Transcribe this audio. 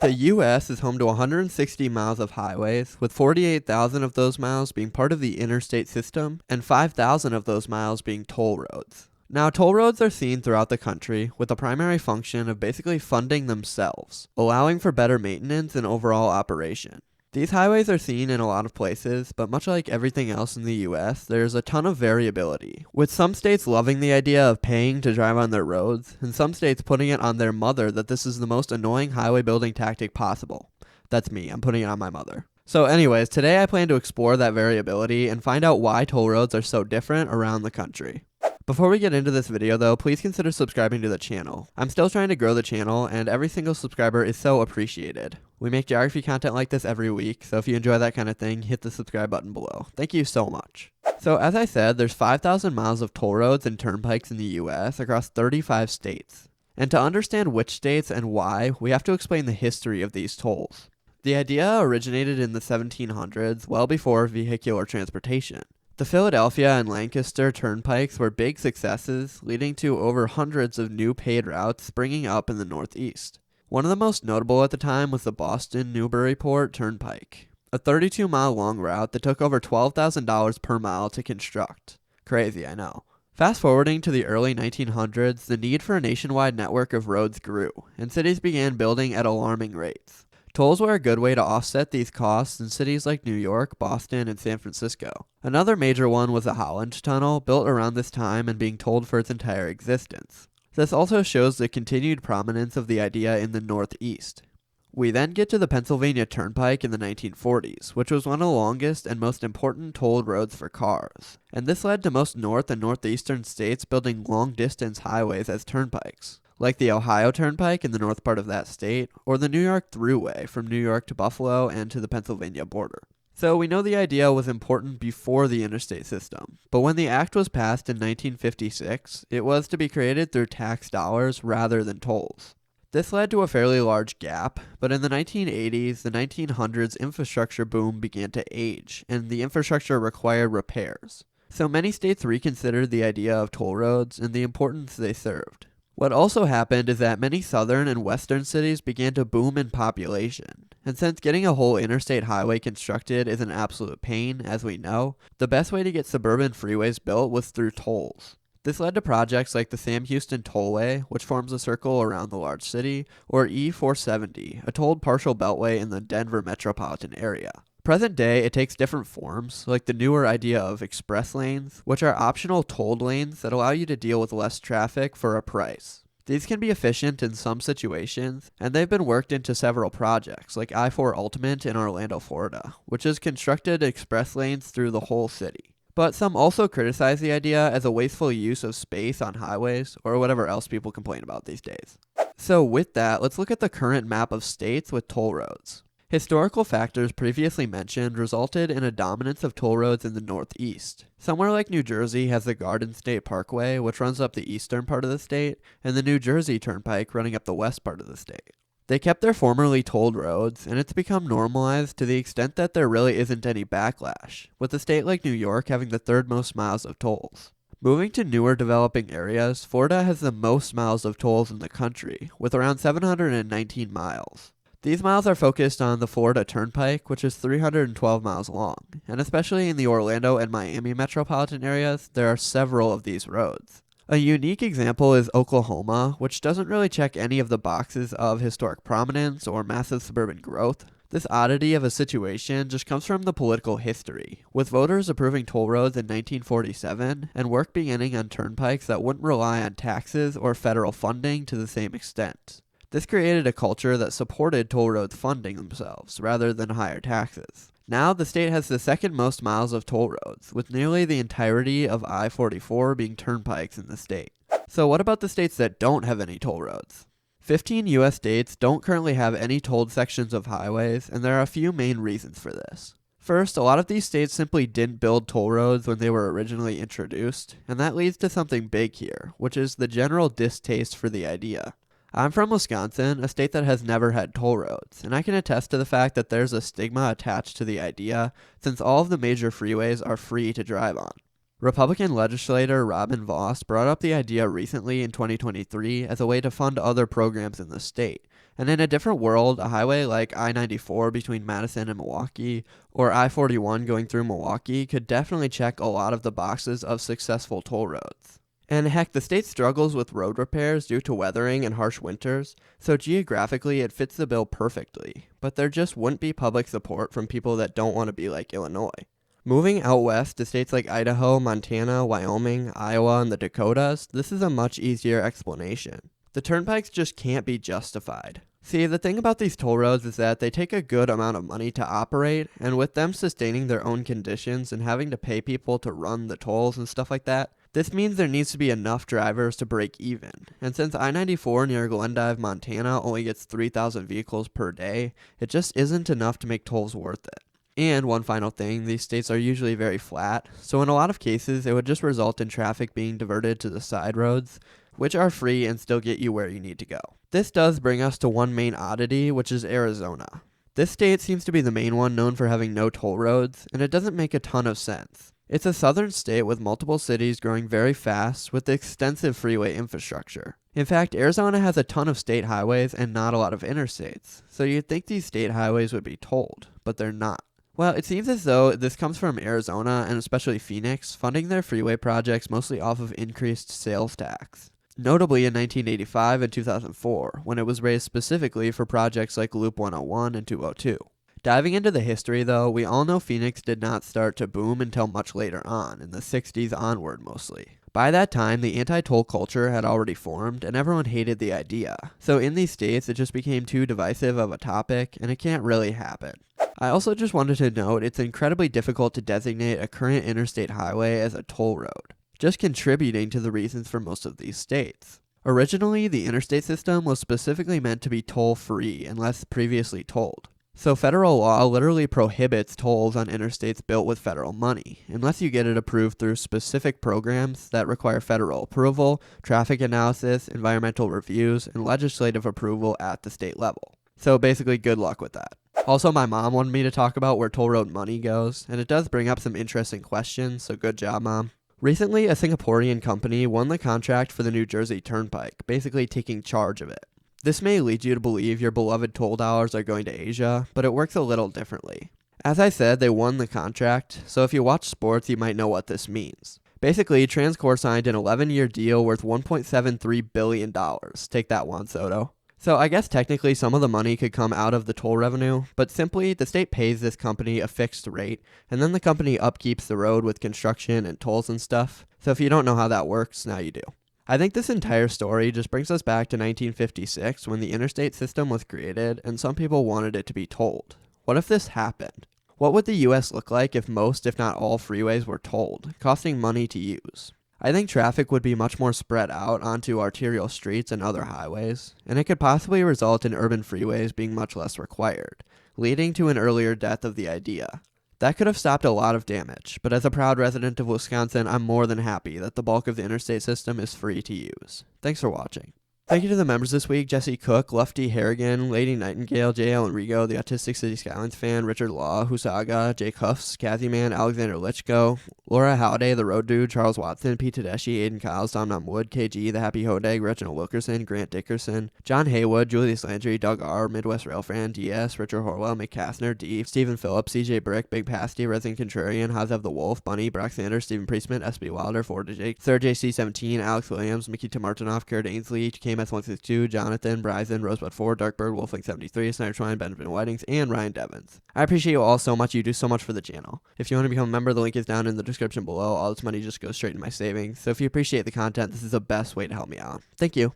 The U.S. is home to 160 miles of highways, with 48,000 of those miles being part of the interstate system and 5,000 of those miles being toll roads. Now, toll roads are seen throughout the country with the primary function of basically funding themselves, allowing for better maintenance and overall operation. These highways are seen in a lot of places, but much like everything else in the US, there's a ton of variability, with some states loving the idea of paying to drive on their roads, and some states putting it on their mother that this is the most annoying highway building tactic possible. That's me, I'm putting it on my mother. So anyways, today I plan to explore that variability and find out why toll roads are so different around the country. Before we get into this video though, please consider subscribing to the channel. I'm still trying to grow the channel, and every single subscriber is so appreciated. We make geography content like this every week, so if you enjoy that kind of thing, hit the subscribe button below. Thank you so much. So as I said, there's 5,000 miles of toll roads and turnpikes in the US across 35 states. And to understand which states and why, we have to explain the history of these tolls. The idea originated in the 1700s, well before vehicular transportation. The Philadelphia and Lancaster turnpikes were big successes, leading to over hundreds of new paid routes springing up in the Northeast. One of the most notable at the time was the Boston-Newburyport Turnpike, a 32-mile long route that took over $12,000 per mile to construct. Crazy, I know. Fast forwarding to the early 1900s, the need for a nationwide network of roads grew, and cities began building at alarming rates. Tolls were a good way to offset these costs in cities like New York, Boston, and San Francisco. Another major one was the Holland Tunnel, built around this time and being tolled for its entire existence. This also shows the continued prominence of the idea in the Northeast. We then get to the Pennsylvania Turnpike in the 1940s, which was one of the longest and most important tolled roads for cars. And this led to most north and northeastern states building long-distance highways as turnpikes, like the Ohio Turnpike in the north part of that state, or the New York Thruway from New York to Buffalo and to the Pennsylvania border. So we know the idea was important before the interstate system, but when the act was passed in 1956, it was to be created through tax dollars rather than tolls. This led to a fairly large gap, but in the 1980s, the 1900s infrastructure boom began to age, and the infrastructure required repairs. So many states reconsidered the idea of toll roads and the importance they served. What also happened is that many southern and western cities began to boom in population, and since getting a whole interstate highway constructed is an absolute pain, as we know, the best way to get suburban freeways built was through tolls. This led to projects like the Sam Houston Tollway, which forms a circle around the large city, or E470, a tolled partial beltway in the Denver metropolitan area. Present day, it takes different forms, like the newer idea of express lanes, which are optional tolled lanes that allow you to deal with less traffic for a price. These can be efficient in some situations, and they've been worked into several projects, like I-4 Ultimate in Orlando, Florida, which has constructed express lanes through the whole city. But some also criticize the idea as a wasteful use of space on highways, or whatever else people complain about these days. So with that, let's look at the current map of states with toll roads. Historical factors previously mentioned resulted in a dominance of toll roads in the Northeast. Somewhere like New Jersey has the Garden State Parkway, which runs up the eastern part of the state, and the New Jersey Turnpike running up the west part of the state. They kept their formerly tolled roads, and it's become normalized to the extent that there really isn't any backlash, with a state like New York having the third most miles of tolls. Moving to newer developing areas, Florida has the most miles of tolls in the country, with around 719 miles. These miles are focused on the Florida Turnpike, which is 312 miles long, and especially in the Orlando and Miami metropolitan areas, there are several of these roads. A unique example is Oklahoma, which doesn't really check any of the boxes of historic prominence or massive suburban growth. This oddity of a situation just comes from the political history, with voters approving toll roads in 1947 and work beginning on turnpikes that wouldn't rely on taxes or federal funding to the same extent. This created a culture that supported toll roads funding themselves, rather than higher taxes. Now, the state has the second most miles of toll roads, with nearly the entirety of I-44 being turnpikes in the state. So what about the states that don't have any toll roads? 15 US states don't currently have any tolled sections of highways, and there are a few main reasons for this. First, a lot of these states simply didn't build toll roads when they were originally introduced, and that leads to something big here, which is the general distaste for the idea. I'm from Wisconsin, a state that has never had toll roads, and I can attest to the fact that there's a stigma attached to the idea, since all of the major freeways are free to drive on. Republican legislator Robin Vos brought up the idea recently in 2023 as a way to fund other programs in the state, And in a different world, a highway like I-94 between Madison and Milwaukee, or I-41 going through Milwaukee could definitely check a lot of the boxes of successful toll roads. And heck, the state struggles with road repairs due to weathering and harsh winters, so geographically it fits the bill perfectly, but there just wouldn't be public support from people that don't want to be like Illinois. Moving out west to states like Idaho, Montana, Wyoming, Iowa, and the Dakotas, this is a much easier explanation. The turnpikes just can't be justified. See, the thing about these toll roads is that they take a good amount of money to operate, and with them sustaining their own conditions and having to pay people to run the tolls and stuff like that, this means there needs to be enough drivers to break even. And since I-94 near Glendive, Montana only gets 3,000 vehicles per day, it just isn't enough to make tolls worth it. And one final thing, these states are usually very flat, so in a lot of cases it would just result in traffic being diverted to the side roads, which are free and still get you where you need to go. This does bring us to one main oddity, which is Arizona. This state seems to be the main one known for having no toll roads, and it doesn't make a ton of sense. It's a southern state with multiple cities growing very fast with extensive freeway infrastructure. In fact, Arizona has a ton of state highways and not a lot of interstates, so you'd think these state highways would be tolled, but they're not. Well, it seems as though this comes from Arizona, and especially Phoenix, funding their freeway projects mostly off of increased sales tax. Notably in 1985 and 2004, when it was raised specifically for projects like Loop 101 and 202. Diving into the history though, we all know Phoenix did not start to boom until much later on, in the 60s onward mostly. By that time, the anti-toll culture had already formed, and everyone hated the idea. So in these states, it just became too divisive of a topic, and it can't really happen. I also just wanted to note it's incredibly difficult to designate a current interstate highway as a toll road, just contributing to the reasons for most of these states. Originally, the interstate system was specifically meant to be toll-free unless previously tolled. So federal law literally prohibits tolls on interstates built with federal money, unless you get it approved through specific programs that require federal approval, traffic analysis, environmental reviews, and legislative approval at the state level. So basically, good luck with that. Also, my mom wanted me to talk about where toll road money goes, and it does bring up some interesting questions, so good job, Mom. Recently, a Singaporean company won the contract for the New Jersey Turnpike, basically taking charge of it. This may lead you to believe your beloved toll dollars are going to Asia, but it works a little differently. As I said, they won the contract, so if you watch sports, you might know what this means. Basically, TransCore signed an 11-year deal worth $1.73 billion. Take that, Juan Soto. So I guess technically some of the money could come out of the toll revenue, but simply the state pays this company a fixed rate, and then the company upkeeps the road with construction and tolls and stuff. So if you don't know how that works, now you do. I think this entire story just brings us back to 1956 when the interstate system was created and some people wanted it to be tolled. What if this happened? What would the US look like if most, if not all, freeways were tolled, costing money to use? I think traffic would be much more spread out onto arterial streets and other highways, and it could possibly result in urban freeways being much less required, leading to an earlier death of the idea. That could have stopped a lot of damage, but as a proud resident of Wisconsin, I'm more than happy that the bulk of the interstate system is free to use. Thanks for watching. Thank you to the members this week: Jesse Cook, Lufty Harrigan, Lady Nightingale, J.L. Enrico, the Autistic City Skylines fan, Richard Law, Husaga, Jake Huffs, Kaziman, Alexander Lichko, Laura Halliday, The Road Dude, Charles Watson, Pete Tedeschi, Aiden Kyles, Tom Wood, KG, The Happy Hodag, Reginald Wilkerson, Grant Dickerson, John Haywood, Julius Landry, Doug R., Midwest Railfan, DS, Richard Horwell, McCassner, D, Stephen Phillips, CJ Brick, Big Pasty, Resin Contrarian, Hazev the Wolf, Bunny, Brock Sanders, Stephen Priestman, SB Wilder, Ford Jake, Sir JC17, Alex Williams, Mikita Martinoff, Kurt Ainsley, KMS162, Jonathan, Bryson, Rosebud 4, Darkbird, Wolfling 73, Snyder Twine, Benjamin Whitings, and Ryan Devins. I appreciate you all so much. You do so much for the channel. If you want to become a member, the link is down in the description below. All this money just goes straight into my savings. So if you appreciate the content, this is the best way to help me out. Thank you.